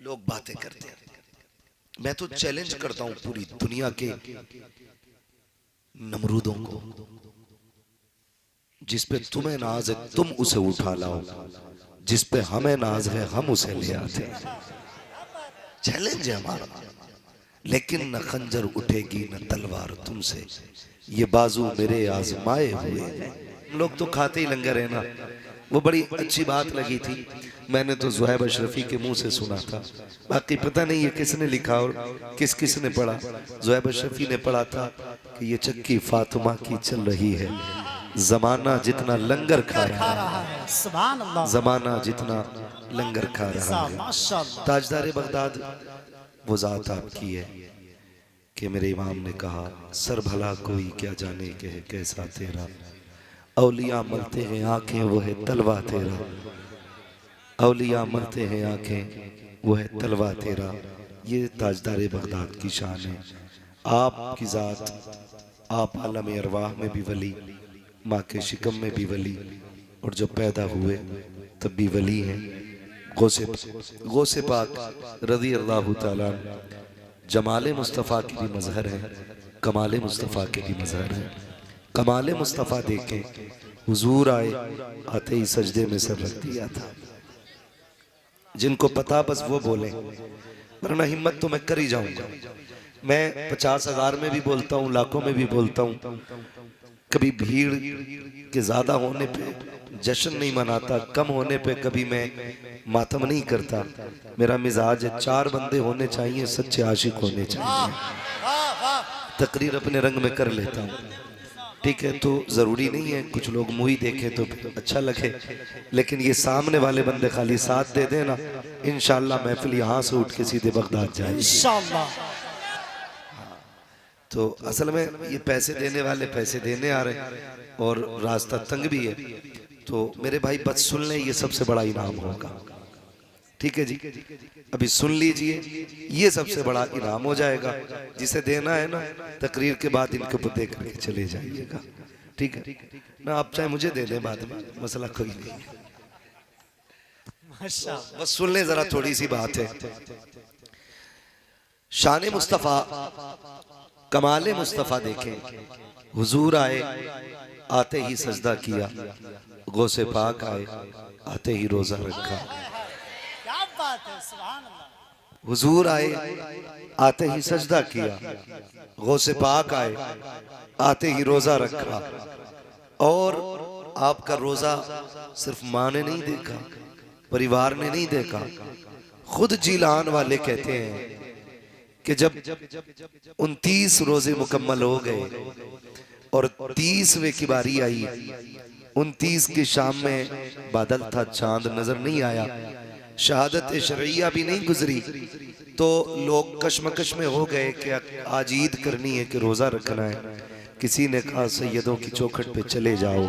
लोग बातें करते हैं। मैं तो चैलेंज करता हूं पूरी दुनिया के नमरूदों को, जिस पे तुम्हें नाज है तुम उसे उठा लाओ, जिस पे हमें नाज है हम उसे ले आते हैं। चैलेंज है हमारा। लेकिन न खंजर उठेगी न तलवार तुमसे, ये बाजू मेरे आजमाए हुए हैं। हम लोग तो खाते ही लंगर है ना। वो बड़ी अच्छी बात लगी थी, मैंने तो ज़ुहैब अशरफी के मुंह से सुना था, बाकी पता नहीं ये किसने लिखा और किस किस ने पढ़ा। ज़ुहैब अशरफी ने पढ़ा था कि ये चक्की फातिमा की चल रही है, जमाना जितना लंगर खा रहा है, सुभान अल्लाह, जमाना जितना लंगर खा रहा है। ताजदार बगदाद वो जात आपकी है कि मेरे इमाम ने कहा, सर भला कोई क्या जाने के है कैसा तेरा, औलिया मरते हैं आंखें वो है तलवा तेरा, औलिया मरते हैं आंखें वो है तलवा तेरा। ये ताजदार बगदाद की शान है। आपकी ज़ात, आप आलम अरवाह में भी वली, माँ के शिकम में भी वली, और जब पैदा हुए तब भी वली हैं। गौसे पाक रज़ी अल्लाह ताला जमाले मुस्तफ़ा की भी मज़हर है, कमाले मुस्तफ़ा के भी मज़हर है। कमाले मुस्तफ़ा देखे हुजूर आए, आते ही सजदे में सर रख दिया था। जिनको पता बस वो बोले, वरना हिम्मत तो मैं कर ही जाऊंगा। मैं 50,000 में भी बोलता हूँ, लाखों में भी बोलता हूँ। कभी भीड़ के ज्यादा होने पे जश्न नहीं मनाता, कम होने पे कभी मैं मातम नहीं करता। मेरा मिजाज है, 4 बंदे होने चाहिए, सच्चे आशिक होने चाहिए। तकरीर अपने रंग में कर लेता हूँ, ठीक है। तो जरूरी नहीं है कुछ लोग मुंह ही देखें तो अच्छा लगे, लेकिन ये सामने वाले बंदे खाली साथ दे देना, इंशाल्लाह महफिल यहाँ से उठ के सीधे बगदाद जाएगी इंशाल्लाह। तो असल में ये पैसे देने वाले पैसे देने आ रहे और रास्ता तंग भी है। तो मेरे भाई बस सुन लें, ये सबसे बड़ा इनाम होगा, ठीक है जी। अभी सुन लीजिए, ये सबसे बड़ा इनाम हो जाएगा। जिसे देना है ना, तकरीर के बाद इनके ऊपर दे करके चले जाइएगा, ठीक है ना। आप चाहे मुझे दे दें बाद में, मसला कोई नहीं है। बस सुन लें जरा, थोड़ी सी बात है। शान मुस्तफ़ा, कमाले मुस्तफ़ा देखें। हुजूर आए, आते ही सजदा किया, गौसे पाक आए, आते ही रोजा रखा। हुजूर आए, आते ही सजदा किया, गौसे पाक आए, आते ही रोजा रखा। और आपका रोजा सिर्फ माँ ने नहीं देखा, परिवार ने नहीं देखा, खुद जीलान वाले कहते हैं कि जब 29 रोजे मुकम्मल हो गए और 30वें की बारी आई, 29 की शाम में बादल था, चांद नजर नहीं आया, शहादत शरइया भी नहीं गुजरी, तो लोग कशमकश में हो गए कि आज ईद करनी है कि रोजा रखना है। किसी ने कहा सैयदों की चौखट पे चले जाओ,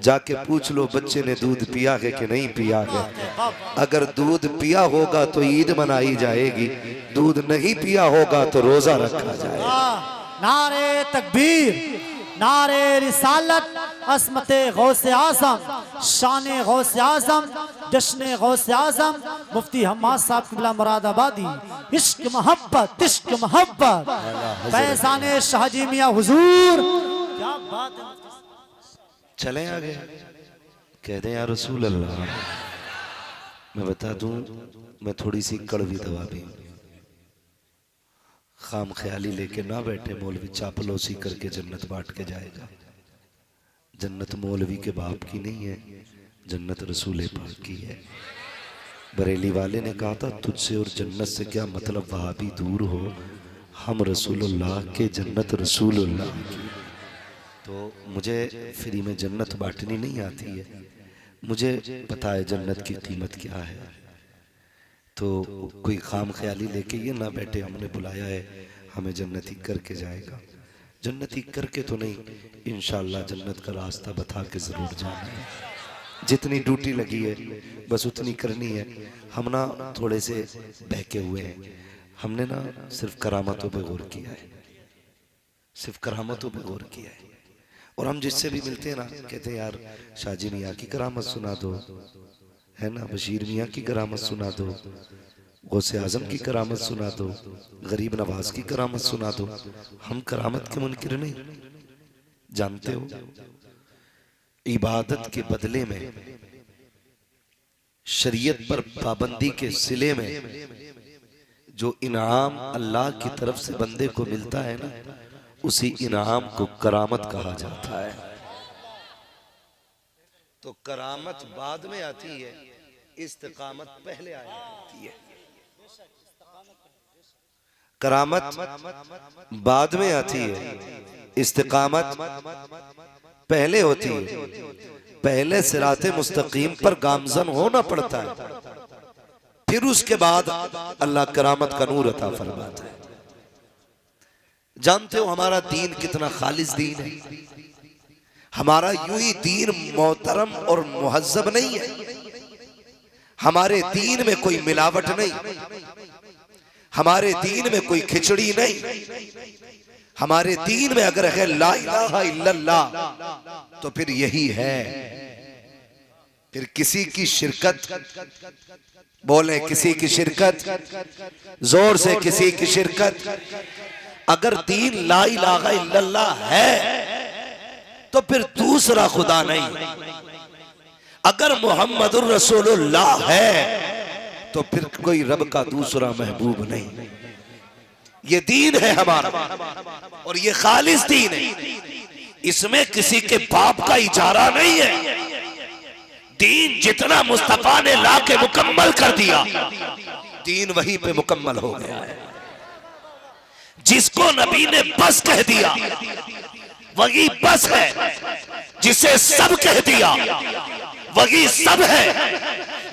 जाके पूछ लो बच्चे ने दूध पिया है कि नहीं पिया है। अगर दूध पिया होगा तो ईद मनाई जाएगी, दूध नहीं पिया होगा तो रोजा रखा जाएगा। नारे तकबीर, नारे रिसालत, असमते गौसे आजम, शाने गौसे आजम, जश्ने गौसे आजम, मुफ्ती हम्माद साहब किबला मुरादाबादी। इश्क मोहब्बत, इश्क मोहब्बत, फैज़ाने शाहजी मियां हुजूर। क्या बात है। चलें आगे, कह दें या रसूल अल्लाह। मैं बता दूं, मैं थोड़ी सी कड़वी दवा भी, खाम ख्याली लेके ना बैठे मौलवी चापलूसी करके जन्नत बांट के जाएगा। जन्नत मौलवी के बाप की नहीं है, जन्नत रसूल पाक की है। बरेली वाले ने कहा था तुझसे और जन्नत से क्या मतलब, वहाँ भी दूर हो, हम रसूलुल्लाह के, जन्नत रसूलुल्लाह की। तो मुझे फ्री में जन्नत बांटनी नहीं आती है, मुझे पता है जन्नत की कीमत क्या है। तो कोई खाम ख्याली लेके ये ना बैठे, हमने बुलाया है हमें जन्नती करके जाएगा। जन्नती करके तो नहीं, इंशाल्लाह जन्नत का रास्ता बता के ज़रूर जाना है। जितनी ड्यूटी लगी है बस उतनी करनी है। हम ना थोड़े से बहके हुए हैं, हमने ना सिर्फ करामतों पे गौर किया है, सिर्फ करामतों पे गौर किया है। और हम जिससे भी मिलते हैं ना, कहते हैं यार शाहजी मियाँ की करामत सुना दो, है ना, बशीर मियाँ की करामत सुना दो, गौसे आजम की करामत सुना दो, गरीब नवाज की करामत सुना दो, हम करामत के मुनकिर नहीं। जानते हो इबादत के बदले में, शरीयत पर पाबंदी के सिले में जो इनाम अल्लाह की तरफ से बंदे को मिलता है ना, उसी इनाम को करामत कहा जाता है। तो करामत बाद में आती है, इस्तिकामत पहले आ जाती है। करामत बाद में आती है, इस्तिकामत पहले होती है। पहले सिराते मुस्तकीम पर गामजन होना पड़ता है, फिर उसके बाद अल्लाह करामत का नूर अता फरमाता है। जानते हो हमारा दीन कितना खालिस दीन है। हमारा यूं ही दीन मोहतरम और मुहज्जब नहीं है। हमारे दीन में कोई मिलावट नहीं, हमारे दीन में कोई खिचड़ी नहीं। हमारे दीन में अगर है ला इलाहा इल्लल्लाह तो फिर यही है। फिर किसी की शिरकत, बोले किसी की शिरकत, जोर से किसी की शिरकत। अगर दीन ला इलाहा इल्लल्लाह है तो फिर दूसरा खुदा नहीं। अगर मोहम्मदुर रसूलुल्लाह है तो फिर कोई रब का दूसरा महबूब नहीं। ये दीन है हमारा और ये खालिस दीन है। इसमें किसी के बाप का इजारा नहीं है। दीन जितना मुस्तफा ने ला के मुकम्मल कर दिया, दीन वहीं पे मुकम्मल हो गया है। जिसको नबी ने बस कह दिया वही बस है, जिसे सब कह दिया वही सब है।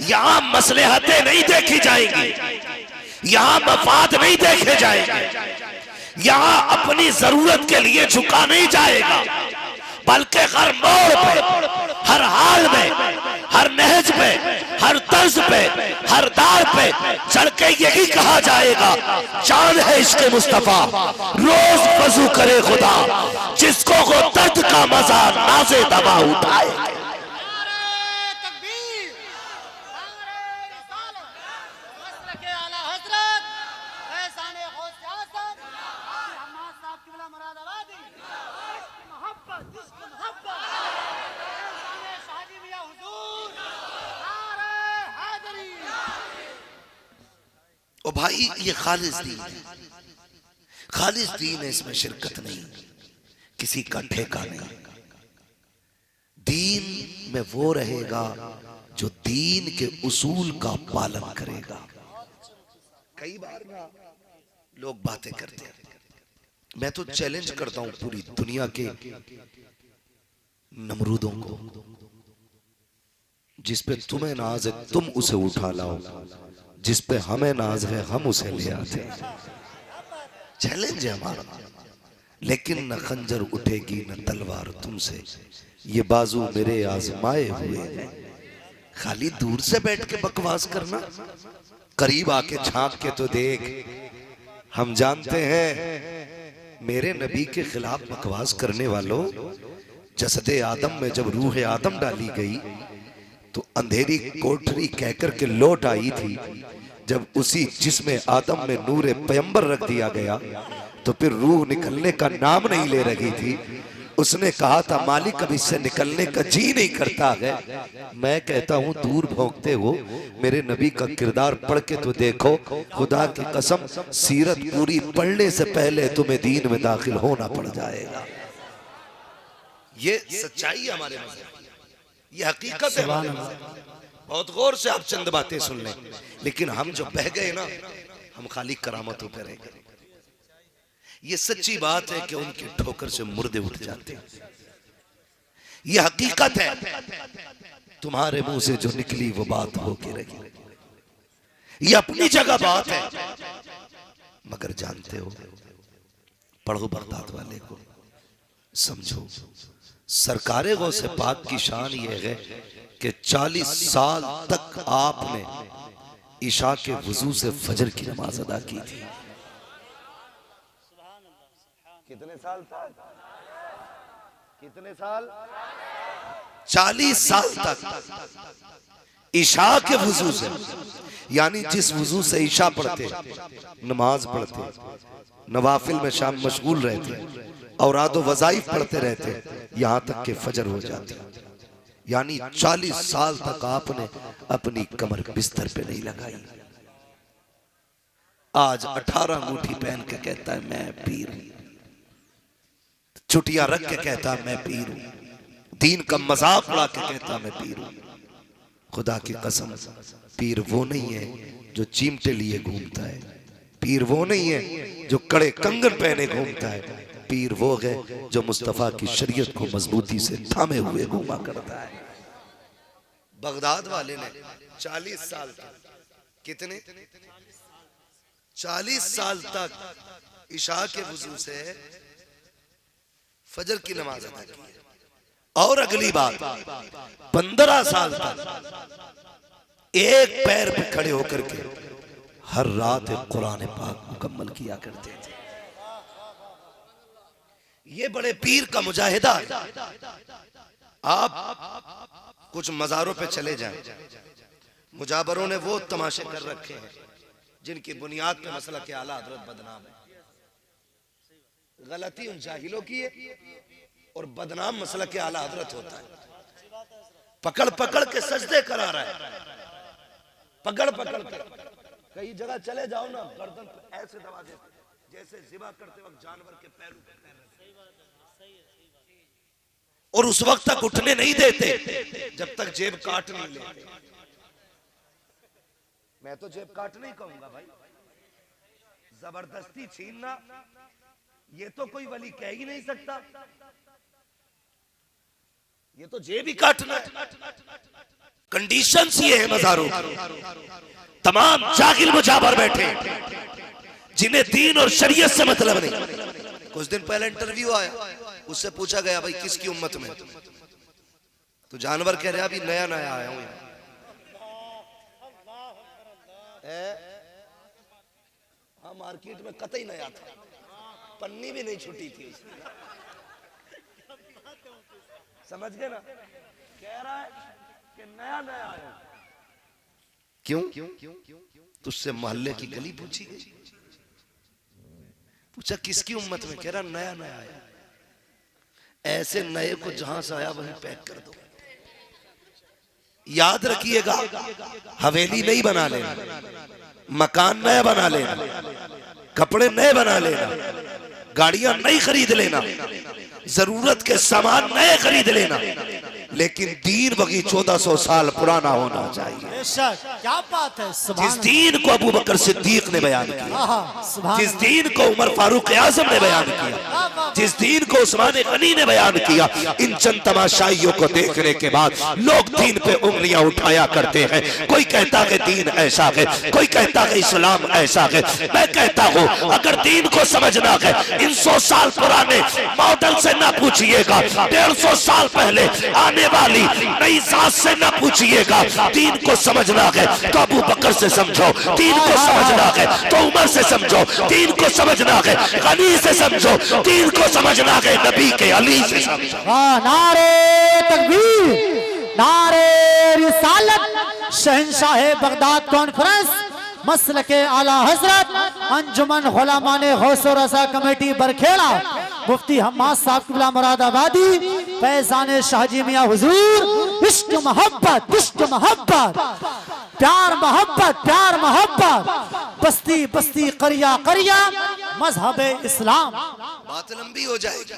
यहां मसलहतें नहीं देखी जाएंगी, यहां मफाद नहीं देखे जाएंगे, यहां अपनी जरूरत के लिए झुका नहीं जाएगा, बल्कि हर मोड़ पे, हर हाल में, हर नहज पे, हर तर्ज पे, हर दार पे चढ़ के यही कहा जाएगा, जान है इश्क मुस्तफा रोज वजू करे खुदा, जिसको वो दर्द का मजा नाज़े दवा उठाए। ओ भाई ये खालिस दीन है, खालिस दीन है, इसमें शिरकत नहीं, किसी का ठेका नहीं। दीन में वो रहेगा जो दीन के उसूल का पालन करेगा। कई बार ना लोग बातें करते हैं, मैं तो चैलेंज करता हूं पूरी दुनिया के नमरूदों को, जिस पे तुम्हें नाज है तुम उसे उठा लाओ, जिस पे हमें नाज है हम उसे ले आते। चैलेंज है हमारा। लेकिन न खंजर उठेगी न तलवार तुमसे, ये बाजू मेरे आजमाए हुए हैं। खाली दूर से बैठ के बकवास करना, करीब आके झांक के तो देख। हम जानते हैं मेरे नबी के खिलाफ बकवास करने वालों, जसदे आदम में जब रूह आदम डाली गई तो अंधेरी कोठरी कहकर के लौट आई थी। जब उसी जिसमें आदम में नूरे पैगंबर रख दिया गया तो फिर रूह निकलने का नाम नहीं ले रही थी। उसने कहा था मालिक अब इससे निकलने का जी नहीं करता है। मैं कहता हूं दूर भौंकते हो, मेरे नबी का किरदार पढ़ के तो देखो। खुदा की कसम सीरत पूरी पढ़ने से पहले तुम्हें दीन में दाखिल होना पड़ जाएगा। ये सच्चाई है हमारे मज़हब, ये हकीकत है हमारे मज़हब। बहुत गौर से आप चंद बातें सुन लें। लेकिन हम जो बह गए ना, हम खाली करामतों पे रह गए। ये सच्ची बात है कि उनकी ठोकर से मुर्दे उठ जाते हैं। ये हकीकत है। तुम्हारे मुंह से जो निकली वो बात होके रही। ये अपनी जगह बात है, मगर जानते हो, पढ़ो बगदाद वाले को, समझो सरकारे गौसे पाक की शान ये है कि 40 साल तक आपने इशा के वजू से फजर की नमाज अदा की थी। कितने साल तक? कितने साल? 40 साल तक ईशा के वजू से, यानी जिस वजू से ईशा पढ़ते, नमाज पढ़ते, नवाफिल में शाम मशगूल रहते, औरादो वज़ाइफ पढ़ते रहते, यहां तक के फजर हो जाती। यानी 40 साल तक आपने अपनी कमर बिस्तर पे नहीं लगाई। आज 18 अंगूठी पहन के कहता है मैं पीर हूं, छुट्टियां रख के कहता है मैं पीर हूं, दीन का मजाक उड़ा के कहता है मैं पीर हूं। खुदा की कसम, पीर वो नहीं है जो चिमटे लिए घूमता है, पीर वो नहीं है जो कड़े कंगन पहने घूमता है, पीर वो है जो मुस्तफा की शरीयत को मजबूती से थामे हुए घूमा करता है। बगदाद वाले ने 40 साल तक, कितने 40 साल तक इशा के वजू से फजर की नमाज अदा की। और अगली बात, 15 साल तक एक पैर पे खड़े होकर के हर रात एक कुरान पाक मुकम्मल किया करते थे। ये बड़े पीर का मुजाहिदा है। आप कुछ मज़ारों पे चले जाएं, मुजाबरों ने वो तमाशे कर रखे हैं जिनकी बुनियाद पे मसला के आला हजरत बदनाम है। गलती उन जाहिलों की है और बदनाम मसला के आला हजरत होता है। पकड़ पकड़ के सजदे करा रहा है, पकड़ पकड़ के। कई जगह चले जाओ ना, गर्दन पे ऐसे दबा देते जैसे ज़िबा करते वक्त जानवर के पैरों पे पैर, और उस वक्त तक उठने नहीं देते जब तक जेब काट नहीं लेते। मैं तो जेब काट नहीं कहूंगा भाई, जबरदस्ती छीनना ये तो कोई वली कह ही नहीं सकता, ये तो जेब ही काटना है। कंडीशंस ये है मज़ारों, तमाम जागिल मुजाबर बैठे जिन्हें दीन और शरीयत से मतलब नहीं। कुछ दिन पहले इंटरव्यू आया, उससे पूछा गया भाई किसकी उम्मत में, तो जानवर कह रहा अभी नया नया आया हूं। हाँ, मार्केट में कतई नया था, पन्नी भी नहीं छुटी थी, समझ गए ना। कह रहा है कि नया नया आया। क्यों? तुझसे मोहल्ले की गली पूछी गई, पूछा किसकी उम्मत में, कह रहा नया नया आया। ऐसे नए को जहां से आया वहीं पैक कर दो। याद रखिएगा, हवेली नहीं बना लेना, मकान नया बना लेना, कपड़े नए बना लेना, गाड़ियां नई खरीद लेना, जरूरत के सामान नए खरीद लेना, लेकिन दीन वही 1400 साल पुराना होना चाहिए। क्या बात है। जिस दीन को अबू बकर सिद्दीक ने बयान किया, जिस दीन को उमर फारूक आजम ने बयान किया, जिस दीन को उस्मान गनी ने बयान किया, इन चंद तमाशाइयों को देखने के बाद लोग दीन पे उंगलियां उठाया करते हैं। कोई कहता है दीन ऐसा है, कोई कहता है इस्लाम ऐसा है। मैं कहता हूँ अगर दीन को समझना है, इन 100 साल पुराने मॉडल से न पूछिएगा, 150 साल पहले आने वाली नई जात से न पूछिएगा। दीन को समझना है तो अबू बकर से समझो, दीन को समझना है तो उमर से समझो, दीन को समझना है गनी से समझो, दीन को समझना है नबी के अली से समझो। नारे तकबीर, नारे रिसालत, शहंशाह बगदाद कॉन्फ्रेंस, मसल के आला हजरत अंजुमन गुलामाने गौसो रजा कमेटी बरखेड़ा, मुफ्ती हम्माद साहब क़िबला मुरादाबादी, फैज़ान शाहजी मियां हुजूर। इश्क मोहब्बत, इश्क मोहब्बत, प्यार मोहब्बत, प्यार मोहब्बत, बस्ती बस्ती करिया करिया, मजहब इस्लाम। बात लंबी हो जाएगी,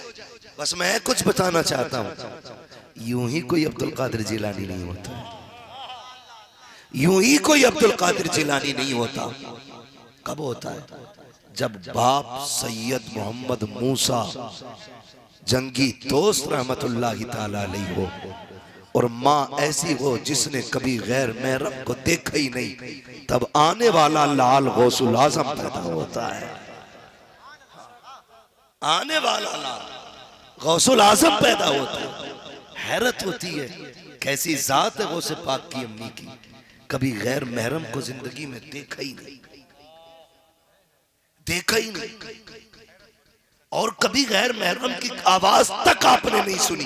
बस मैं कुछ बताना चाहता हूँ। यूं ही कोई अब्दुल कादिर जिलानी नहीं होता, यूं ही कोई अब्दुल कादिर जिलानी नहीं होता। कब होता है? जब बाप सैयद मोहम्मद मूसा जंगी दोस्त रहमतुल्लाहि ताला अलैहि हो और माँ ऐसी हो जिसने कभी गैर महरम को देखा ही नहीं, तब आने वाला लाल गौसुल आजम पैदा होता है। आने वाला लाल गौसुल आजम पैदा होता है। हैरत होती है कैसी जात है गौसे पाक की अम्मी की, कभी गैर महरम को जिंदगी में देखा ही नहीं, देखा ही नहीं, और कभी गैर महरम की आवाज तक आपने नहीं सुनी।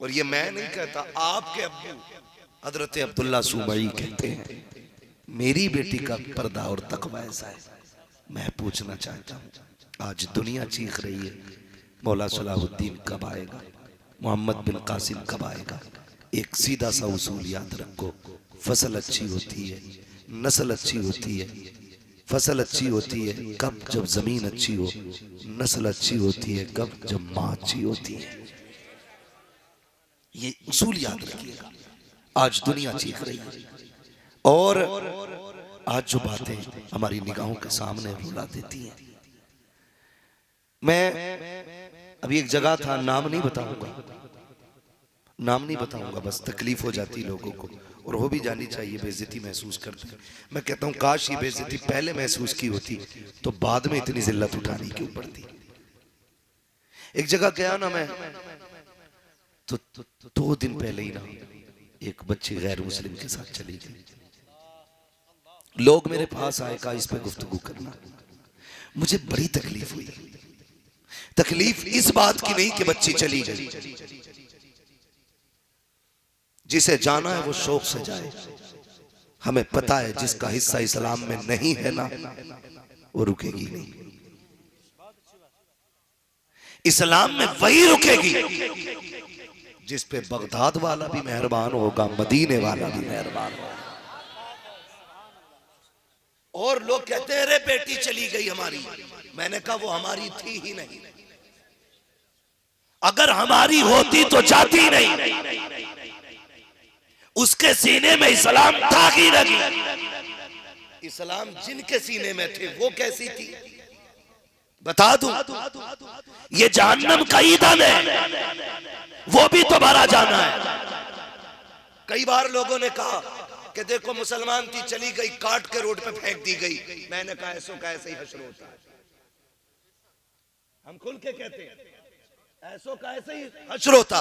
और ये मैं नहीं कहता, आपके अब्बू हजरत अब्दुल्ला सुमई कहते हैं मेरी बेटी का पर्दा और तकवा ऐसा है। मैं पूछना चाहता हूँ, आज दुनिया चीख रही है मौला सलाहुद्दीन कब आएगा, मोहम्मद बिन कासिम कब आएगा। एक सीधा सा उसूल याद रखो, फसल अच्छी होती है, नस्ल अच्छी होती है। फसल अच्छी होती है कब, जब जमीन अच्छी हो। नस्ल अच्छी होती है कब, जब माँ अच्छी होती है। ये उसूल याद रखिएगा। आज दुनिया चीख रही है और आज जो बातें हमारी निगाहों के सामने रुला देती हैं। मैं अभी एक जगह था, नाम नहीं बताऊंगा, बस तकलीफ हो जाती लोगों को और हो भी जानी चाहिए, बेइज्जती महसूस करते हैं। मैं कहता हूं काश ये बेइज्जती पहले महसूस की होती तो बाद में इतनी जिल्लत उठानी क्यों पड़ती। एक जगह गया ना मैं, तो 2 दिन पहले ही ना एक बच्ची गैर मुस्लिम के साथ चली गई। लोग मेरे पास आए, कहा इस पे गुफ्तगू करना। मुझे बड़ी तकलीफ हुई। तकलीफ इस बात की नहीं कि बच्ची चली गई, जिसे जाना है वो शौक से जाए। हमें पता है जिसका हिस्सा इस्लाम में नहीं है ना, वो रुकेगी नहीं। इस्लाम में वही रुकेगी जिस पे बगदाद वाला भी मेहरबान होगा, मदीने वाला भी मेहरबान होगा। और लोग कहते हैं अरे बेटी चली गई हमारी। मैंने कहा वो हमारी थी ही नहीं, अगर हमारी होती तो जाती नहीं। उसके सीने में इस्लाम था ही नहीं। इस्लाम जिनके सीने में थे वो कैसी थी बता दूं, ये जहन्नम का ईंधन है, वो भी तुम्हारा जाना है। कई बार लोगों ने कहा कि देखो मुसलमान थी चली गई, काट के रोड पे फेंक दी गई। मैंने कहा ऐसो का ऐसे ही हश्र होता है। हम खुल के कहते हैं ऐसो का ऐसे ही हश्र होता।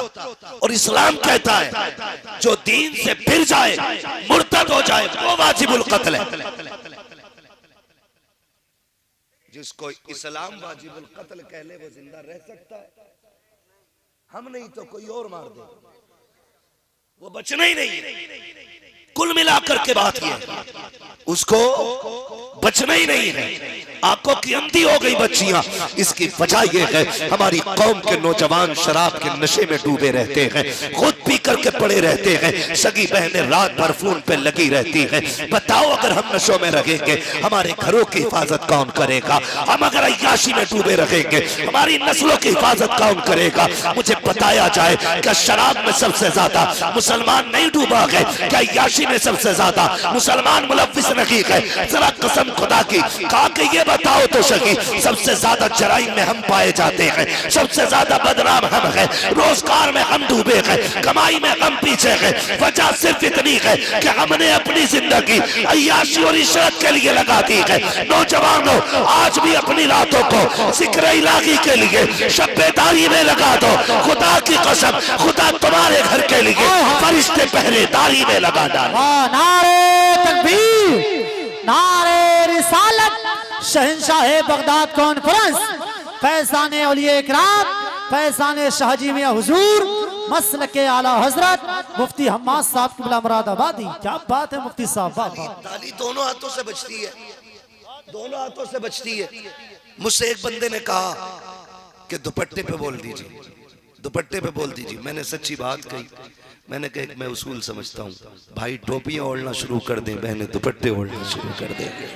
और इस्लाम कहता है जो दीन से फिर जाए, मुर्तद हो जाए, वो वाजिबुल कत्ल है। जिसको इस्लाम वाजिबुल कत्ल कह ले वो जिंदा रह सकता है, हम नहीं तो कोई और मार दे, वो बचना ही नहीं। कुल मिलाकर के बात ये उसको बचना ही नहीं है। आंखों की अंधी हो गई बच्चियां, इसकी वजह यह है हमारी कौम के नौजवान शराब के नशे में डूबे रहते हैं, खुद पी करके पड़े रहते हैं, सगी बहनें रात भर फोन पे लगी रहती हैं। बताओ अगर हम नशों में रहेंगे हमारे घरों की हिफाजत कौन करेगा? हम अगर अय्याशी में डूबे रहेंगे हमारी नस्लों की हिफाजत कौन करेगा? मुझे बताया जाए क्या शराब में सबसे ज्यादा मुसलमान नहीं डूबा है? क्या अय्याशी में सबसे ज्यादा मुसलमान मुलव्विस नहीं है? जरा कसम खुदा की कहा कि ये बताओ तो सही, सबसे ज्यादा जराइम में हम पाए जाते हैं, सबसे ज्यादा बदनाम हम हैं, रोजगार में हम डूबे हैं, कमाई में हम पीछे हैं। वजह सिर्फ इतनी है कि हमने अपनी जिंदगी अय्याशी और इशरत के लिए लगा दी है। नौजवानों आज भी अपनी रातों को जिक्र इलाही के लिए शब्बेदारी में लगा दो। खुदा की कसम खुदा तुम्हारे घर के लिए फरिश्ते पहरेदारी में लगा डाले। नारे तकबीर, नारे रिसालत, शहंशाह बगदाद कॉन्फ्रेंस, फैज़ाने औलिया इकराम, फैज़ाने शाहजी मियां हुजूर, मसलके आला हजरत मुफ्ती हम्माद साहब क़िबला मुरादाबादी। क्या बात है मुफ्ती साहब, ताली दोनों हाथों से बचती है, दोनों हाथों से बचती है। मुझसे एक बंदे ने कहा कि दुपट्टे पे बोल दीजिए, दुपट्टे पे बोल दीजिए। मैंने सच्ची बात कही, मैंने कहा मैं उसूल समझता हूँ, भाई टोपियां ओढ़ना शुरू कर दें, बहनें दुपट्टे ओढ़ना शुरू कर देंगे।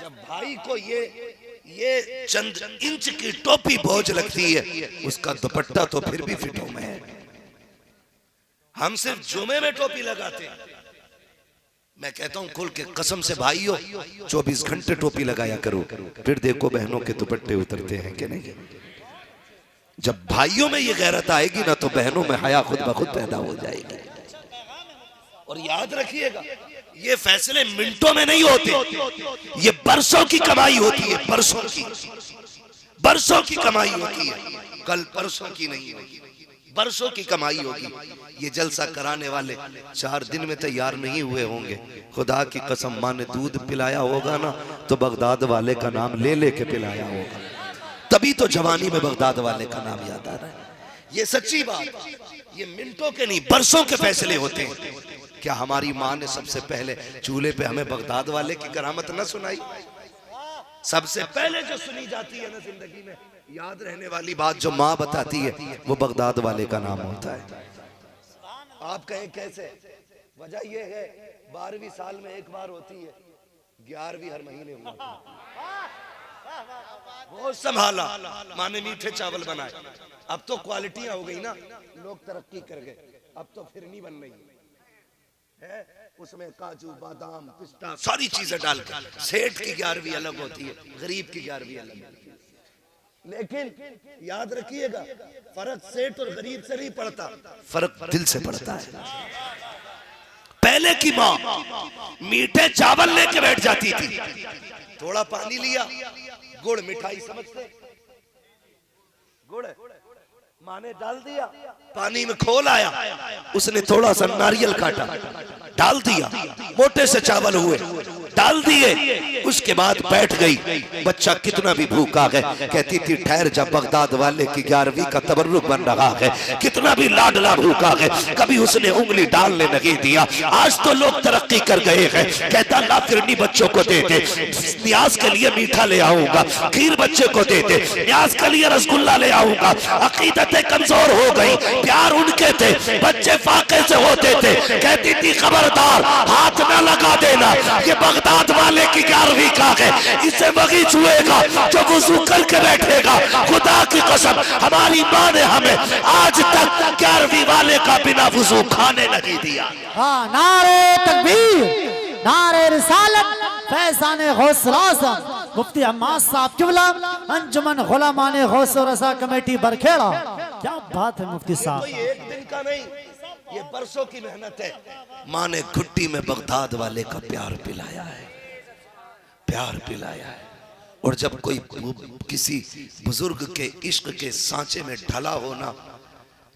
जब भाई को ये चंद इंच की टोपी बोझ लगती है, उसका दुपट्टा तो फिर भी फिटों में है। हम सिर्फ जुमे में टोपी लगाते हैं। मैं कहता हूं खुल के कसम से भाइयों 24 घंटे टोपी लगाया करो, फिर देखो बहनों के दुपट्टे उतरते हैं कि नहीं। जब भाइयों में ये गैरत आएगी ना तो बहनों में हया खुद ब खुद पैदा हो जाएगी। और याद रखिएगा ये फैसले मिनटों में नहीं होते, ये बरसों की कमाई होती है, बरसों की कमाई होती है। कल परसों की नहीं होगी, बरसों की कमाई होगी। ये जलसा कराने वाले 4 दिन में तैयार नहीं हुए होंगे। खुदा की कसम माँ ने दूध पिलाया होगा ना तो बगदाद वाले का नाम ले लेके पिलाया होगा, तभी तो जवानी में बगदाद वाले का नाम याद आ रहा है। ये सच्ची बात, ये मिनटों के नहीं बरसों के फैसले होते हैं। क्या हमारी माँ ने सबसे पहले चूल्हे पे हमें बगदाद वाले की करामत न सुनाई? सबसे पहले जो सुनी जाती है ना जिंदगी में, याद रहने वाली बात जो माँ बताती है, वो बगदाद वाले का नाम होता है। आप कहें कैसे? वजह ये है 12वीं साल में एक बार होती है, 11वीं हर महीने हुआ। वो संभाला, माँ ने मीठे चावल बनाए। अब तो क्वालिटियां हो गई ना, लोग तरक्की कर गए, अब तो फिरनी बन रही है, उसमें काजू बादाम पिस्ता सारी चीजें डाल के। सेठ की 11वीं अलग होती है, गरीब की 11वीं अलग होती है। लेकिन याद रखिएगा, फर्क सेठ और गरीब से नहीं पड़ता, फर्क दिल से पड़ता है। पहले की माँ मीठे चावल लेके बैठ जाती थी, थोड़ा पानी लिया, गुड़ मिठाई समझते, गुड़ माँ ने डाल दिया, पानी में खोल आया, उसने थोड़ा सा नारियल काटा डाल दिया, मोटे से चावल हुए डाल दिए, उसके बाद बैठ गई। बच्चा कितना भी भूखा है, कहती थी ठहर जा, बगदाद वाले की 11वीं का तबर्रुक बन रहा है। कितना भी लाडला भूखा है, कभी उसने उंगली डालने नहीं दिया। आज तो लोग तरक्की कर गए हैं, कहता ला फिरनी बच्चों को दे दे, न्याज के लिए मीठा ले आऊंगा, खीर बच्चे को दे दे, न्याज के लिए रसगुल्ला ले आऊंगा। अकीदतें कमजोर हो गई, प्यार उनके थे, बच्चे फाके से होते थे। कहती थी खबरदार हाथ न लगा देना, ये बगदाद वाले की 11वीं का है, इसे वही छुएगा जो वुजू करके बैठेगा। खुदा की कसम हमारी माँ ने हमें आज तक 11वीं वाले का बिना वुजू खाने नहीं दिया। हाँ, नारे तकबीर, नारे रिसालत, फैज़ान गौसुल आज़म मुफ्ती अम्मास साहब किबला, अंजुमन गुलामाने गौस और रज़ा कमेटी बरखेड़ा। क्या बात है मुफ्ती साहब, कोई एक दिन का नहीं, ये बरसों की मेहनत है। माँ ने घुट्टी में बगदाद वाले का प्यार पिलाया है, प्यार पिलाया है। और जब कोई किसी बुजुर्ग के इश्क के सांचे में ढला हो ना,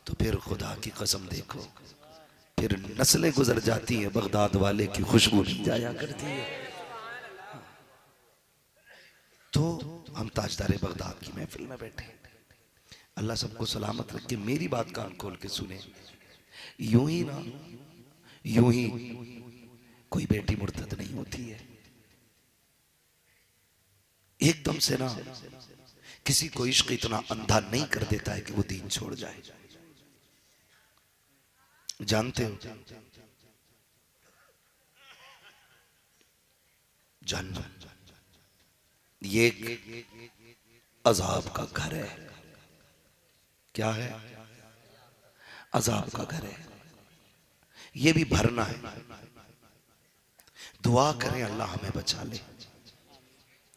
तो फिर खुदा की कसम देखो, फिर नस्लें गुजर जाती हैं, बगदाद वाले की खुशबू नहीं जाया करती है। तो हम ताजदारे बगदाद की महफिल में बैठे, अल्लाह सबको सलामत रखे। मेरी बात कान खोल के सुने, यूं ही ना, यूं ही कोई बेटी मुर्तद नहीं होती है। एकदम से ना किसी को इश्क इतना अंधा नहीं कर देता है कि वो दीन छोड़ जाए। जानते हो जन्नत ये अजाब का घर है। क्या है? अजाब का घर है। ये भी भरना है। दुआ करें अल्लाह हमें बचा ले,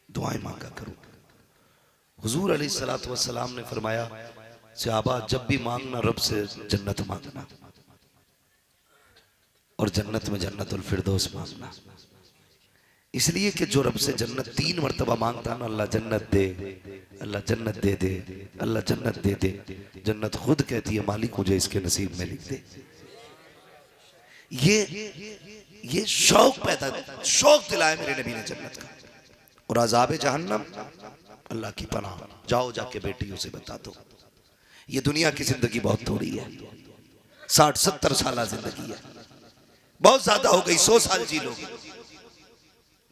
दुआएं मांगा करो। हुजूर अलैहिस्सलातु वस्सलाम ने फरमाया, सहाबा जब भी मांगना रब से जन्नत मांगना, और जन्नत में जन्नतुल फिरदौस मांगना। इसलिए कि जो रब से जन्नत 3 मरतबा मांगता ना, अल्लाह जन्नत दे, अल्लाह जन्नत दे दे, अल्लाह जन्नत दे दे, जन्नत खुद कहती है मालिक मुझे इसके नसीब में लिख दे। ये शौक पैदा, शौक दिलाया मेरे नबी ने जन्नत का। और अज़ाबे जहन्नम, अल्लाह की पनाह, जाओ जाके बेटियों से बता दो, ये दुनिया की जिंदगी बहुत थोड़ी है, 60-70 साल जिंदगी है, बहुत ज्यादा हो गई, 100 साल जी लोगे,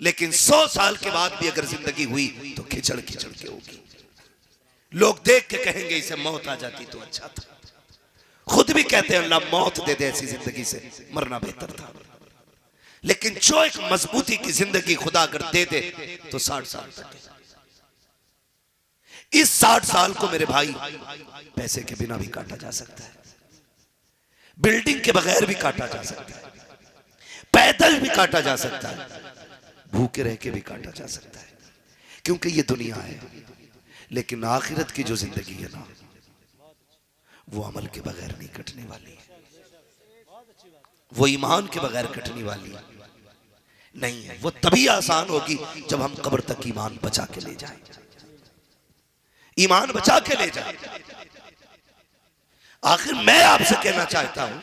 लेकिन 100 साल के बाद भी अगर जिंदगी हुई तो खिचड़ खिचड़ के होगी। लोग देख के कहेंगे इसे मौत आ जाती तो अच्छा था। खुद भी कहते हैं अल्लाह मौत दे दे, ऐसी जिंदगी से मरना बेहतर था। लेकिन जो एक मजबूती की जिंदगी खुदा अगर दे दे तो 60 साल तक है। इस 60 साल को मेरे भाई पैसे के बिना भी काटा जा सकता है, बिल्डिंग के बगैर भी काटा जा सकता है, पैदल भी काटा जा सकता है, भूखे रह के भी काटा जा सकता है, क्योंकि ये दुनिया है। लेकिन आखिरत की जो जिंदगी है ना, वो अमल के बगैर नहीं कटने वाली है, वो ईमान के बगैर कटने वाली नहीं है। वो तभी आसान होगी जब हम कब्र तक ईमान बचा के ले जाएं, ईमान बचा के ले जाएं। आखिर मैं आपसे कहना चाहता हूं,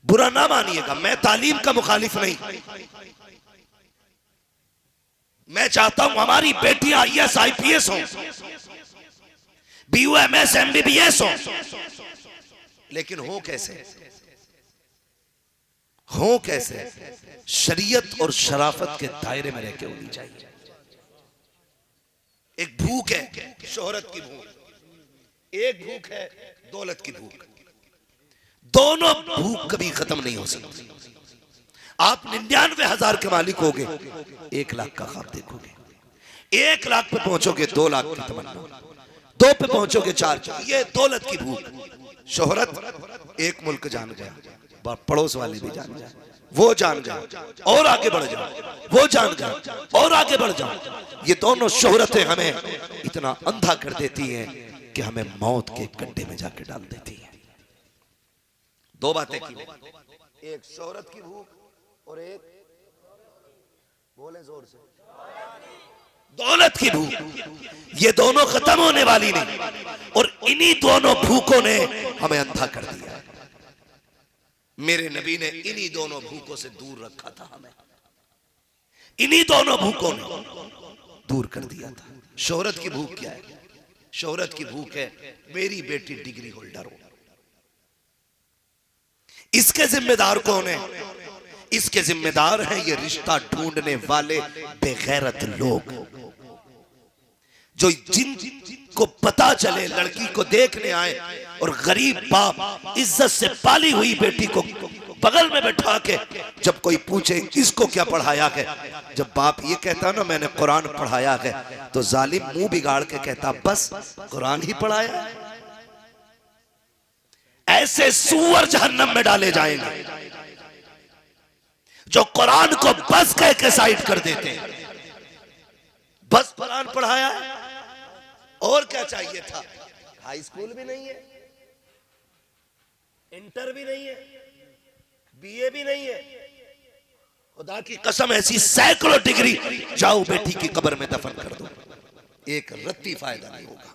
बुरा ना मानिएगा, मैं तालीम का मुखालिफ नहीं, मैं चाहता हूं हमारी बेटियां IAS IPS हो, BUMS MBBS हो, लेकिन हो कैसे, हो कैसे? शरीयत और शराफत के दायरे में रह के होनी चाहिए। एक भूख है शोहरत की भूख, एक भूख है दौलत की भूख। दोनों भूख कभी खत्म नहीं हो सकती। आप 99,000 के मालिक होगे, 1 लाख का ख्वाब देखोगे। 1 लाख पे पहुंचोगे 2 लाख की तमन्ना, 2 पे पहुंचोगे 4। ये दौलत की भूख। शोहरत एक मुल्क जान गया, पड़ोस वाले भी जान जाए, वो जान जाए और आगे बढ़ जाओ, वो जान जाए और आगे बढ़ जाओ। ये दोनों शोहरतें हमें इतना अंधा कर देती हैं कि हमें मौत के गड्ढे में जाके डाल देती हैं। 2 बातें की, एक शोहरत की भूख और एक, बोले जोर से, दौलत की भूख। ये दोनों खत्म होने वाली नहीं, और इन्हीं दोनों भूखों ने हमें अंधा कर दिया। मेरे नबी ने इन्हीं दोनों भूखों से दूर रखा था हमें, इन्हीं दोनों भूखों ने दूर कर दिया था। शोहरत की भूख क्या है? शोहरत की भूख है मेरी बेटी डिग्री होल्डर हो। इसके जिम्मेदार कौन है? इसके जिम्मेदार हैं ये रिश्ता ढूंढने वाले बेगैरत लोग, जो जिनको पता चले लड़की को देखने आए और गरीब बाप इज्जत से पाली हुई बेटी को बगल में बैठा के जब कोई पूछे इसको क्या पढ़ाया है, जब बाप ये कहता ना मैंने कुरान पढ़ाया है, तो जालिम मुंह बिगाड़ के कहता बस कुरान ही पढ़ाया है। ऐसे सूअर जहन्नम में डाले जाएंगे जो कुरान को बस कह के साइड कर देते हैं। बस कुरान पढ़ाया है, और क्या चाहिए था? हाई स्कूल भी नहीं है, इंटर भी नहीं है, बीए भी नहीं है। खुदा की कसम ऐसी सैकड़ों डिग्री जाओ बेटी की कब्र में दफन कर दो, एक रत्ती फायदा नहीं होगा।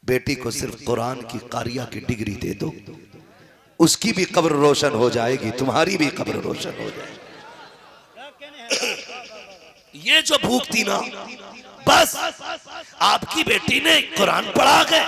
बेटी को सिर्फ कुरान की कारिया की डिग्री दे दो, उसकी भी कब्र रोशन हो जाएगी, तुम्हारी भी कब्र रोशन हो जाएगी। ये जो भूख थी ना, बस आपकी बेटी ने कुरान पढ़ा के,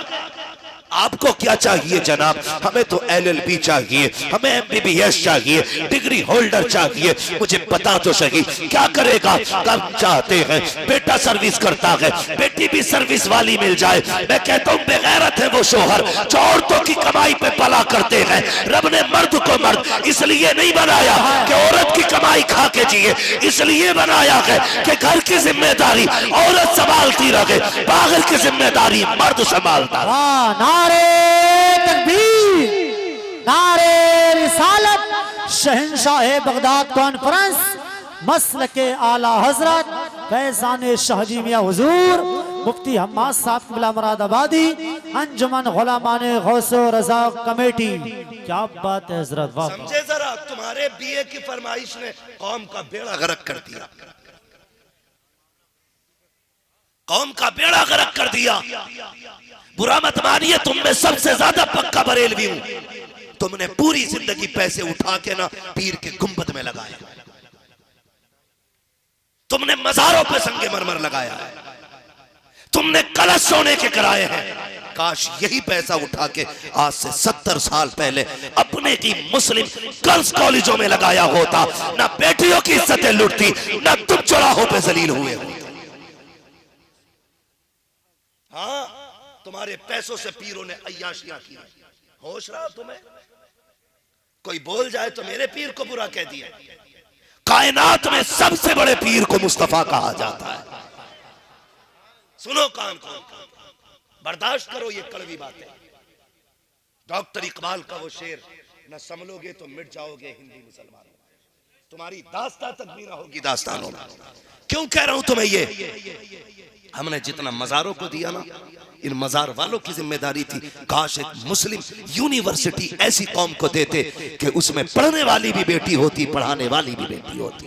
आपको क्या चाहिए जनाब? हमें तो LLB चाहिए, हमें MBBS चाहिए, डिग्री होल्डर चाहिए। मुझे बता तो सही क्या करेगा? कब चाहते हैं बेटा सर्विस करता है, बेटी भी सर्विस वाली मिल जाए। मैं कहता हूँ बेगैरत है वो शोहर जो औरतों की कमाई पे पला करते हैं। रब ने मर्द को मर्द इसलिए नहीं बनाया कि औरत की कमाई खा के जिए, इसलिए बनाया है कि घर की जिम्मेदारी औरत संभालती रहे, पागल की जिम्मेदारी मर्द संभालता रहे। नारे तकबीर, नारे रिसालत, शहंशाह बगदाद कॉन्फ्रेंस, मसल के आला हजरत फैजान शाहजी मियां हुजूर, मुफ्ती हम्माद साहब क़िबला मुरादाबादी, अंजुमन गुलामान गौसो रजा कमेटी। क्या बात है हजरत, वाह। समझे जरा, तुम्हारे बीए की फरमाइश ने कौम का बेड़ा गर्क कर दिया, कौम का बेड़ा गर्क कर दिया। बुरा मत मानिए, तुम में सबसे ज्यादा पक्का बरेलवी हूं। तुमने पूरी जिंदगी पैसे उठा के ना पीर के गुंबद में लगाया, तुमने मजारों पे संगे मरमर लगाया है, तुमने कलश सोने के कराए हैं। काश यही पैसा उठा के आज से 70 साल पहले अपने की मुस्लिम गर्ल्स कॉलेजों में लगाया होता, ना बेटियों की इज्जतें लुटती, ना तुम चौराहों पे जलील हुए होते। हाँ, तुम्हारे पैसों से पीरों ने अय्याशियां की। होश रहा तुम्हें? कोई बोल जाए तो मेरे पीर को बुरा कह दिया। कायनात में सबसे बड़े पीर को मुस्तफा कहा जाता है। सुनो कान खोल, बर्दाश्त करो ये कड़वी बातें। डॉक्टर इकबाल का वो शेर, न संभलोगे तो मिट जाओगे हिंदी मुसलमानों, तुम्हारी दास्तां तक भी ना होगी दास्तानों में। क्यों कह रहा हूं तुम्हें ये? हमने जितना मजारों को दिया ना, इन मजार वालों की जिम्मेदारी थी। काश एक मुस्लिम यूनिवर्सिटी ऐसी कौम को देते कि उसमें पढ़ने वाली भी बेटी होती, पढ़ाने वाली भी बेटी होती।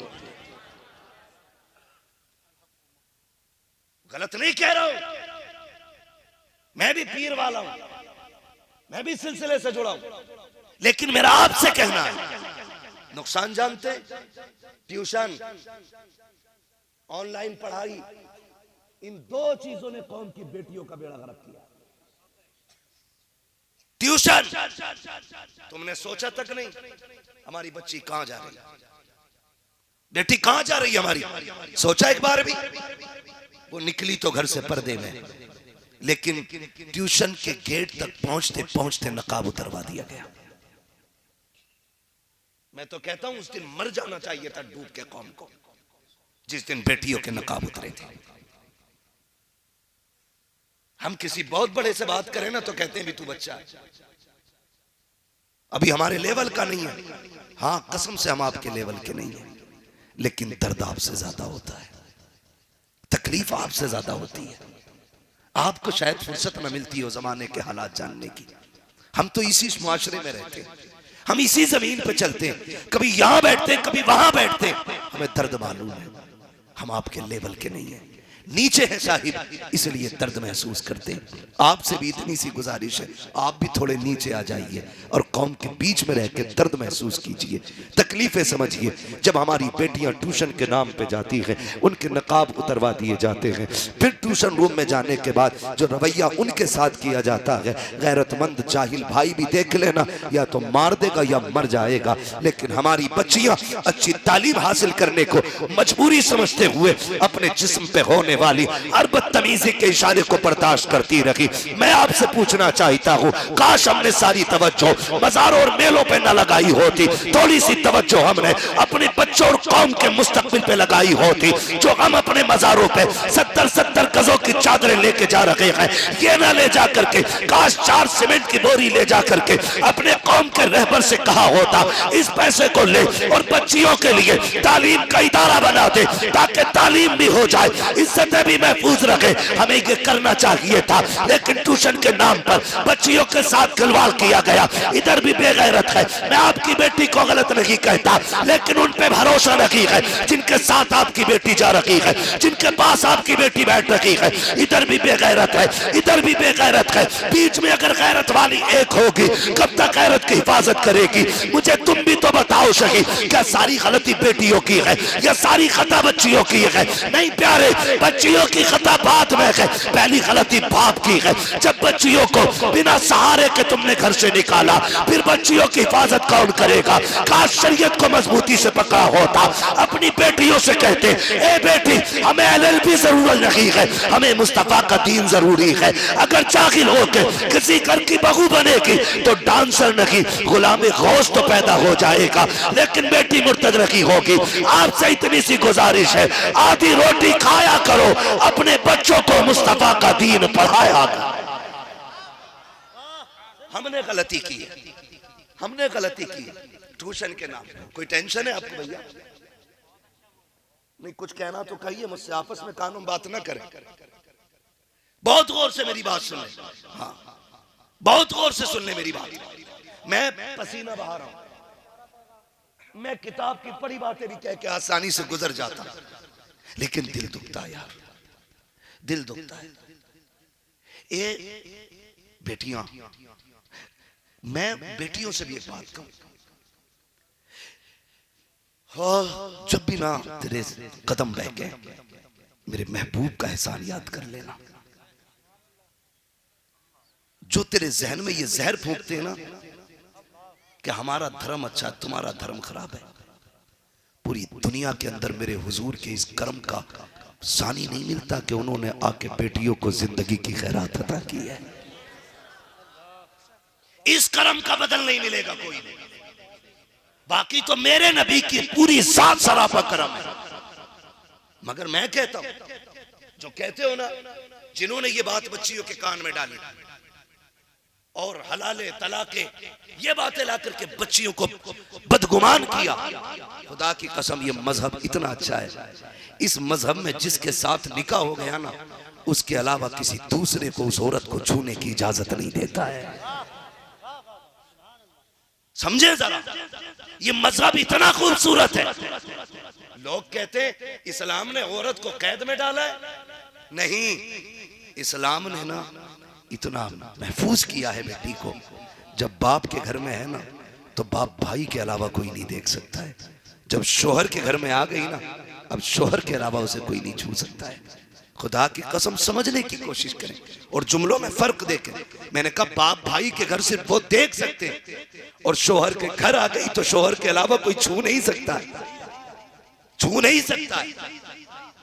गलत नहीं कह रहा हूं, मैं भी पीर वाला हूं, मैं भी सिलसिले से जुड़ा हूं, लेकिन मेरा आपसे कहना है, नुकसान जानते? ट्यूशन, ऑनलाइन पढ़ाई, इन 2 चीजों ने कौम की बेटियों का बेड़ा गर्क किया। ट्यूशन, तुमने सोचा तक नहीं हमारी बच्ची कहां जा रही है, बेटी कहां जा रही है हमारी, सोचा एक बार भी? वो निकली तो घर से पर्दे में, लेकिन ट्यूशन के गेट तक पहुंचते पहुंचते नकाब उतरवा दिया गया। मैं तो कहता हूं उस दिन मर जाना चाहिए था डूब के कौम को, जिस दिन बेटियों के नकाब उतरे थे। हम किसी बहुत बड़े से बात करें ना तो कहते हैं भी तू बच्चा है, अभी हमारे लेवल का नहीं है। हाँ, कसम से हम आपके लेवल के नहीं है, लेकिन दर्द आपसे ज्यादा होता है, तकलीफ आपसे ज्यादा होती है। आपको शायद फुर्सत न मिलती हो जमाने के हालात जानने की। हम तो इसी मुआशरे में रहते हैं, हम इसी जमीन पे चलते हैं, कभी यहां बैठते हैं कभी वहां बैठते हैं। हमें दर्द मालूम है, हम आपके लेवल के नहीं है, नीचे है साहिब, इसलिए दर्द महसूस करते हैं। आपसे भी इतनी सी गुजारिश है, आप भी थोड़े नीचे आ जाइए और कौम के बीच में रह के दर्द महसूस कीजिए, तकलीफें समझिए। जब हमारी बेटियां ट्यूशन के नाम पे जाती हैं, उनके नकाब उतरवा दिए जाते हैं, फिर ट्यूशन रूम में जाने के बाद जो रवैया उनके साथ किया जाता है, गैरतमंद जाहिल भाई भी देख लेना, या तो मार देगा या मर जाएगा। लेकिन हमारी बच्चियां अच्छी तालीम हासिल करने को मजबूरी समझते हुए अपने जिस्म पे होने वाली हर बदतमीजी के इशारे को बर्दाश्त करती रही। मैं आपसे पूछना चाहता हूँ, काश हमने सारी तवज्जो मज़ारों और मेलों पे न लगाई होती, थोड़ी सी तवज्जो हमने अपने बच्चों और कौम के मुस्तकबिल पे लगाई होती। जो हम अपने मज़ारों पे 70-70 गजों की चादरें लेके जा रहे हैं, ये ना ले जा करके काश 4 सीमेंट की बोरी ले जा करके अपने कौम के रहबर से कहा होता, इस पैसे को ले और बच्चियों के लिए तालीम का इदारा बना दे, ताकि तालीम भी हो जाए, इज्जतें भी महफूज रखे। हमें ये करना चाहिए था, लेकिन ट्यूशन के नाम पर बच्चियों के साथ खिलवाड़ किया गया। इधर भी बेगैरत है, मैं आपकी बेटी को गलत नहीं कहता, लेकिन उन पे भरोसा नहीं है जिनके साथ आपकी बेटी जा रही है, जिनके पास आपकी बेटी बैठ रही है। इधर भी बेगैरत है, इधर भी बेगैरत है। बीच में अगर गैरत वाली एक होगी, कब तक गैरत की हिफाजत करेगी? मुझे तुम भी तो बताओ सही, क्या सारी गलती बेटियों की है या सारी खता बच्चियों की है? नहीं प्यारे, बच्चियों की खता बाद में है, पहली गलती बाप की है। जब बच्चियों को बिना सहारे के तुमने घर से निकाला, फिर बच्चियों की हिफाजत कौन करेगा? काश शरीयत को मजबूती से पकड़ा होता। अपनी बेटियों से कहते, ए बेटी, हमें LLB जरूरत नहीं है, हमें मुस्तफा का दीन जरूरी है। अगर जाहिल होके किसी घर की बहू बनेगी तो डांसर नहीं, गुलामी गौस तो पैदा हो जाएगा, लेकिन बेटी मुर्तद नहीं होगी। आपसे इतनी सी गुजारिश है, आधी रोटी खाया करो, अपने बच्चों को मुस्तफा का दीन पढ़ाया करो। हमने गलती की है, हमने गलती की है ट्यूशन के नाम पे। कोई टेंशन है आपको भैया? नहीं, कुछ कहना तो कहिए, मुझसे आपस में कानून बात ना करें। बहुत गौर से मेरी बात सुन ले, हाँ बहुत गौर से सुन ले मेरी बात। मैं पसीना बहा रहा हूं, मैं किताब की पढ़ी बातें भी कह के आसानी से गुजर जाता, लेकिन दिल दुखता है यार, दिल दुखता है। ये बेटियां, मैं बेटियों से भी एक बात कहूं, हाँ, जब भी ना तेरे कदम बह गए, मेरे महबूब का एहसान याद कर लेना। जो तेरे जहन में ये जहर फूंकते हैं ना कि हमारा धर्म अच्छा, तुम्हारा धर्म खराब है, पूरी दुनिया के अंदर मेरे हुजूर के इस कर्म का सानी नहीं मिलता कि उन्होंने आके बेटियों को जिंदगी की खैरात अता की है। इस कर्म का बदल नहीं मिलेगा कोई नहीं। बाकी तो मेरे नबी की पूरी सात सरापा कर्म है। मगर मैं कहता हूं, जो कहते हो ना, जिन्होंने ये बात बच्चियों के कान में डाली और हलाले तलाके ये बातें ला करके बच्चियों को बदगुमान किया, खुदा की कसम ये मजहब इतना अच्छा है, इस मजहब में जिसके साथ निकाह हो गया ना, उसके अलावा किसी दूसरे को उस औरत को छूने की इजाजत नहीं देता है। समझे जरा, ये मजहब इतना खूबसूरत है। लोग कहते हैं इस्लाम ने औरत को कैद में डाला है, नहीं, इस्लाम ने ना इतना महफूज किया है बेटी को। जब बाप के घर में है ना, तो बाप भाई के अलावा कोई नहीं देख सकता है। जब शोहर के घर में आ गई ना, अब शोहर के अलावा उसे कोई नहीं छू सकता है। खुदा की कसम समझने की कोशिश करें और जुमलों में फर्क देखें। मैंने कहा बाप भाई के घर से वो देख सकते हैं और शोहर के घर आ गई तो शोहर के अलावा कोई छू नहीं सकता है, छू नहीं सकता है।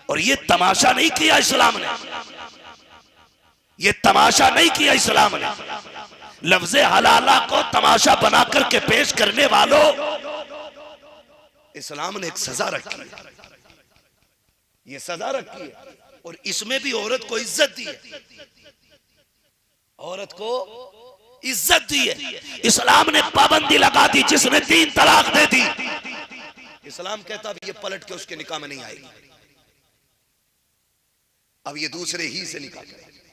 और ये तमाशा नहीं किया इस्लाम ने, ये तमाशा नहीं किया इस्लाम ने। लफ्ज़े हलाला को तमाशा बना करके पेश करने वालों, इस्लाम ने एक सजा रखी है, ये सजा रखी है और इसमें भी औरत को इज्जत दी है, औरत को इज्जत दी है। इस्लाम ने पाबंदी लगा दी, जिसने 3 तलाक दे दी इस्लाम कहता अब ये पलट के उसके निकाह में नहीं आएगी, अब ये दूसरे ही से निकाह करेगी।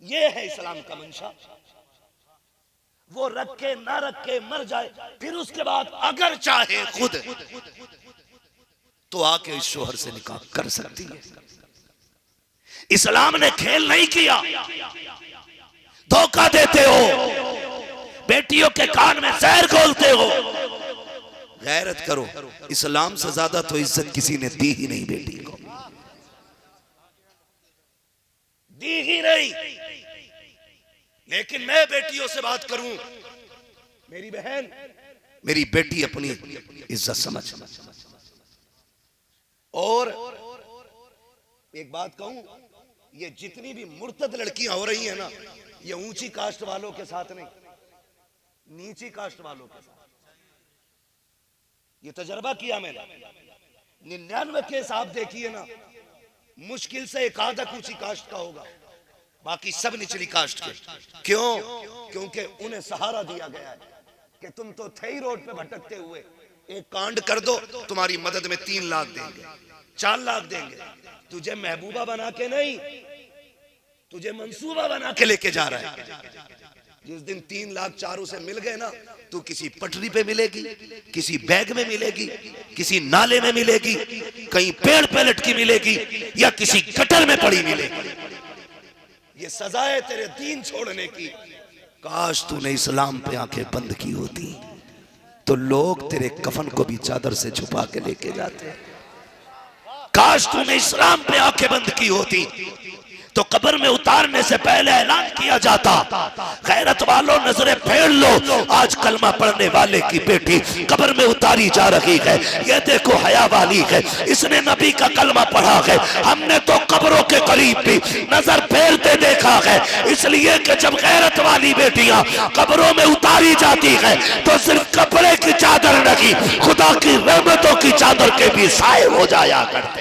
ये है इस्लाम का मंशा। वो रखे ना रखे मर जाए, फिर उसके बाद अगर चाहे खुद तो आके इस शोहर से निकाह कर सकती है। इस्लाम ने खेल नहीं किया। धोखा देते हो, बेटियों के कान में जहर घोलते हो। गैरत करो। इस्लाम से ज्यादा तो इज्जत किसी ने दी ही नहीं बेटी को, दी ही नहीं। लेकिन मैं बेटियों से बात करूं, मेरी बहन, मेरी बेटी अपनी इज्जत समझ। और एक बात कहूं, ये जितनी भी मुर्तद लड़कियां हो रही हैं ना, ये ऊंची कास्ट वालों के साथ नहीं, नीची कास्ट वालों के साथ। ये तजर्बा किया मैंने। 99 केस आप देखिए ना, मुश्किल से एक आधा ऊंची कास्ट का होगा, बाकी सब निचली कास्ट के। क्यों? क्योंकि उन्हें सहारा दिया गया है कि तुम तो थे ही रोड पे भटकते हुए, एक कांड कर दो तुम्हारी मदद में 3 लाख देंगे, 4 लाख देंगे। तुझे महबूबा बना के नहीं, तुझे मंसूबा बना के लेके जा रहा है। जिस दिन 3 लाख चारों से मिल गए ना, तू किसी पटरी पे मिलेगी, किसी बैग में मिलेगी, किसी नाले में मिलेगी, कहीं पेड़ पे लटकी मिलेगी या किसी गटर में पड़ी मिलेगी। ये सजा है तेरे दीन छोड़ने की। काश तूने इस्लाम पे आंखें बंद की होती तो लोग तेरे कफन को भी चादर से छुपा के लेके जाते। काश तूने इस्लाम पे आंखें बंद की होती तो कब्र में उतारने से पहले ऐलान किया जाता, गैरत वालों नजरें फेर लो, आज कलमा पढ़ने वाले की बेटी कब्र में उतारी जा रही है। ये देखो हया वाली है, इसने नबी का कलमा पढ़ा है। हमने तो कब्रों के करीब भी नजर फेरते देखा है, इसलिए कि जब गैरत वाली बेटियां कब्रों में उतारी जाती है तो सिर्फ कपड़े की चादर नहीं, खुदा की रहमतों की चादर के भी साए हो जाया करते।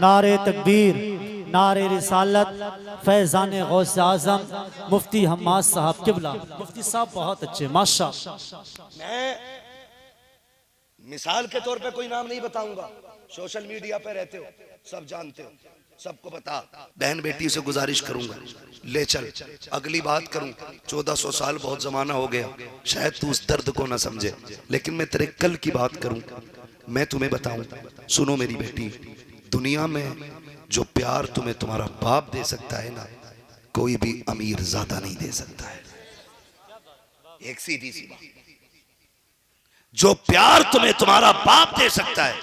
नारे तकबीर, नारे रिसालत, फैजान गौसे आजम मुफ्ती हम्माद साहब किबला। मुफ्ती साहब बहुत अच्छे, माशाअल्लाह। मैं मिसाल के तौर पे कोई नाम नहीं बताऊंगा, सोशल मीडिया पे रहते हो, सब जानते हो, सबको बता। बहन बेटी से गुजारिश करूंगा, ले चल। अगली बात करूं, 1400 साल बहुत जमाना हो गया, शायद तू उस दर्द को ना समझे, लेकिन मैं तेरे कल की बात करूं, मैं तुम्हें बताऊं। सुनो मेरी बेटी, दुनिया में जो प्यार तुम्हें तुम्हारा बाप दे सकता है ना, कोई भी अमीर ज्यादा नहीं दे सकता है। एक सीधी सी बात, जो प्यार तुम्हें तुम्हारा बाप दे सकता है,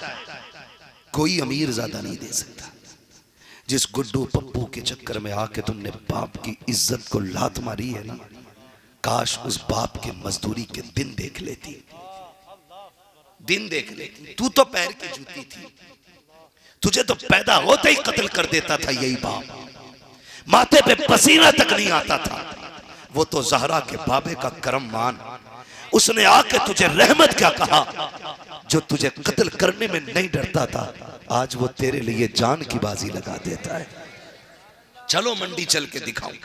कोई अमीर ज्यादा नहीं दे सकता। जिस गुड्डू पप्पू के चक्कर में आके तुमने बाप की इज्जत को लात मारी है ना, काश उस बाप के मजदूरी के दिन देख लेती, दिन देख लेती। तू तो पैर की जूती थी, तुझे तो पैदा होते ही कत्ल कर देता था यही बाप, माथे पे पसीना तक नहीं आता था। वो तो ज़हरा के बाबे का करम मान, उसने आके तुझे रहमत क्या कहा। जो तुझे कत्ल करने में नहीं डरता था, आज वो तेरे लिए जान की बाजी लगा देता है। चलो मंडी चल के दिखाऊं,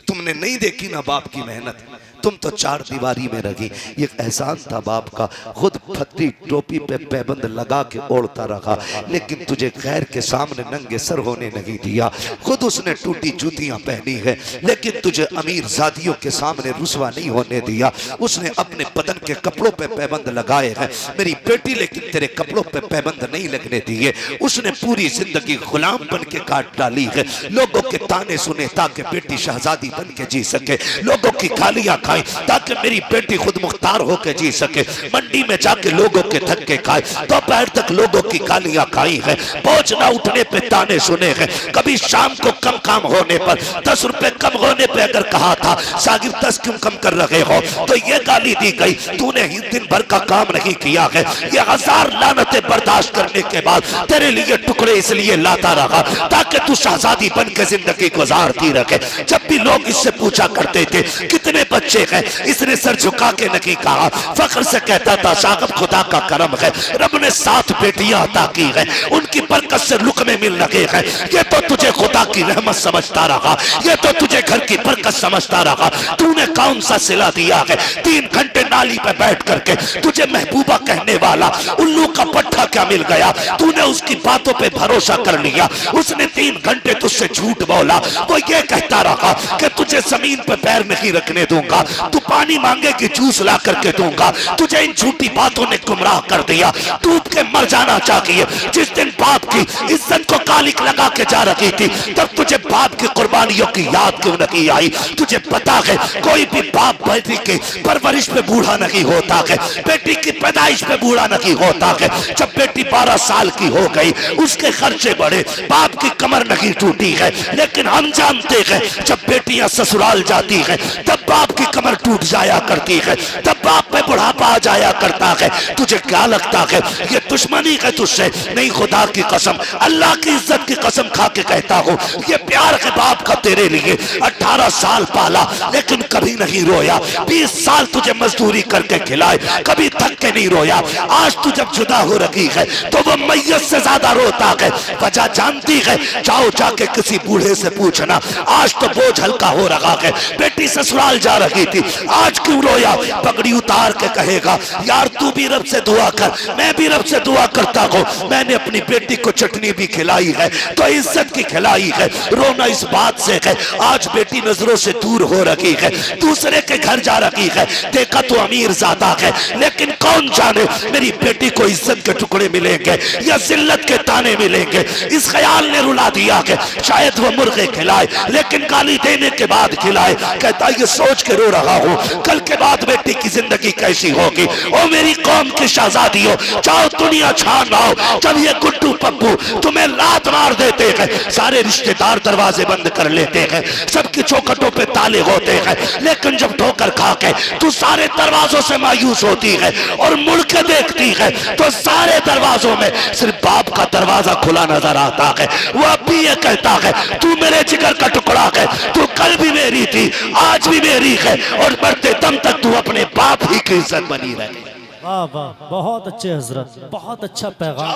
तुमने नहीं देखी ना बाप की मेहनत, तुम तो 4 दीवारी में रही। ये एहसान था बाप का, खुद फत्ती टोपी पे पैबंद लगा के ओढ़ता रहा, लेकिन तुझे गैर के सामने नंगे सर होने नहीं दिया। खुद उसने टूटी जूतियां पहनी है, लेकिन तुझे अमीर जादियों के सामने रुसवा नहीं होने दिया। उसने अपने बदन के कपड़ों पे पैबंद लगाए हैं मेरी बेटी, लेकिन तेरे कपड़ों पे पैबंद नहीं लगने दिए। उसने पूरी जिंदगी गुलाम बन के काट डाली है, लोगों के ताने सुने ताकि बेटी शहजादी बन के जी सके, लोगों की गालियां खाई ताकि मेरी बेटी खुद मुख्तार होकर जी सके। मंडी में जाके लोगों के धक्के खाए, दोपहर तक लोगों की गालियां खाई है, बोझ ना उठने पे ताने सुने हैं। कभी शाम को कम काम होने पर 10 रुपए कम होने पे अगर कहा था सागिर 10 क्यों कम कर रहे हो, तो ये गाली दी गई तूने ही दिन भर का काम नहीं किया है। ये 1000 लानतें बर्दाश्त करने के बाद तेरे लिए टुकड़े इसलिए लाता रहा ताकि तू शहजादी बन के जिंदगी गुजारती रखे। जब भी लोग इससे पूछा करते थे कितने बच्चे हैं, इसने सर झुका के नहीं कहा, फख्र से कहता था साहब खुदा का करम है, रब ने 7 बेटियां अता की है, उनकी बरकत से लुकमे मिल लगे हैं। ये तो तुझे खुदा की रहमत समझता रहा, ये तो तुझे घर की बरकत समझता रहा। तूने कौन सा सिला दिया है? 3 घंटे नाली पे बैठ करके तुझे महबूबा कहने वाला उल्लू का पट्टा क्या मिल गया? तूने उसकी बातों पे भरोसा कर लिया, उसने 3 घंटे तुझसे झूठ बोला। वो ये कहता रहा कि तुझे जमीन पे पैर नहीं रखने दूंगा, तू पानी मांगे कि जूस ला करके दूंगा। तुझे इन झूठी बातों ने गुमराह कर दिया, डूब के मर जाना चाहिए। जिस दिन बाप की इज्जत को कालिक लगा के जा रही थी तब तुझे बाप की कुर्बानियों की याद क्यों नहीं आई? तुझे पता है कोई भी बाप बेटी की परवरिश पे बूढ़ा नहीं होता है, बेटी की पैदाइश पे बूढ़ा नहीं होता है। जब बेटी 12 साल की हो गई उसके खर्चे बढ़े, बाप की कमर नहीं टूटी है। लेकिन हम जानते हैं जब बेटियां ससुराल जाती है तब बाप की कमर टूट जाया करती है, तब बाप पे बुढ़ापा आ जाया करता है। तुझे क्या लगता है ये दुश्मनी है तुझसे? नहीं, खुदा की कसम, अल्लाह की इज्जत की कसम खा के कहता हूँ ये प्यार है बाप का तेरे लिए। 18 साल पाला लेकिन कभी नहीं रोया, 20 साल तुझे मजदूरी करके खिलाए, कभी थक के नहीं रोया। आज तू जब जुदा हो रही है तो वो मैयत से ज्यादा रोता है। वजह जानती है? जाओ जाके किसी बूढ़े से पूछना। आज तो बोझ हल्का हो रहा है, बेटी ससुराल जा रही थी, आज क्यों रोया? पगड़ी उतार के कहेगा यार तू भी रब से दुआ कर, मैं भी रब से दुआ करता हूँ। मैंने अपनी बेटी को चटनी भी खिलाई है तो इज्जत की खिलाई है। रोना इस बात से है आज बेटी नजरों से दूर हो रही है, दूसरे के घर जा रही है। देखा तो अमीर ज्यादा है लेकिन कौन जाने मेरी बेटी को इज्जत के टुकड़े मिलेंगे या जिल्लत के ताने मिलेंगे। इस ख्याल ने रुला दिया कि शायद वो मुर्गे खिलाए लेकिन गाली देने के बाद खिलाए। कहता ये सोच के रो रहा हूँ कल के बाद बेटी की जिंदगी कैसी होगी। ओ मेरी कौम की शहजादी हो, जाओ दुनिया छान आओ। जब ये गुड्डू पप्पू तुम्हें लात मार देते हैं सारे रिश्तेदार दरवाजे बंद कर लेते हैं, सबकी चौखटों पे ताले होते हैं, लेकिन जब ठोकर खा के तू सारे दरवाजों से मायूस होती है और मुड़ के देखती है तो सारे दरवाजों में सिर्फ बाप का दरवाजा खुला नजर आता है। वो अब भी ये कहता है तू मेरे जिगर का टुकड़ा है, तू कल भी मेरी थी आज भी मेरी है और बढ़ते दम तक तू अपने बाप ही की इज्जत बनी रहे। वाह वाह, बहुत अच्छे हजरत, बहुत अच्छा पैगाम।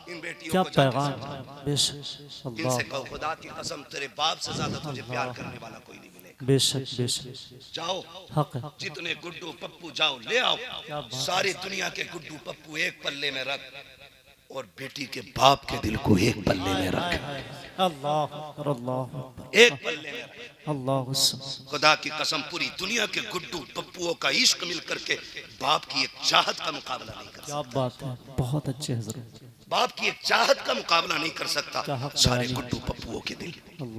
इन बेटियों क्या को जाके पैगाम, समझाओ। बेशक इनसे अल्लाह, कहो खुदा की कसम तेरे बाप से ज्यादा तुझे प्यार करने वाला कोई नहीं मिलेगा। बेशक बेशक जाओ हक है। जितने गुड्डू पप्पू जाओ ले आओ, सारी दुनिया के गुड्डू पप्पू एक पल्ले में रख और बेटी के बाप के दिल को एक पल्ले में रख। अल्लाह अल्लाह, एक पल्ले में रख। अल्लाह। खुदा की कसम पूरी दुनिया के गुड्डू पप्पुओं का इश्क मिल करके बाप की एक चाहत का मुकाबला नहीं कर क्या बात है, बहुत अच्छे हजरत। बाप की एक चाहत का मुकाबला नहीं कर सकता क्या हक सारे बयानी। गुड्डू पप्पुओं के दिल। अल्लाह।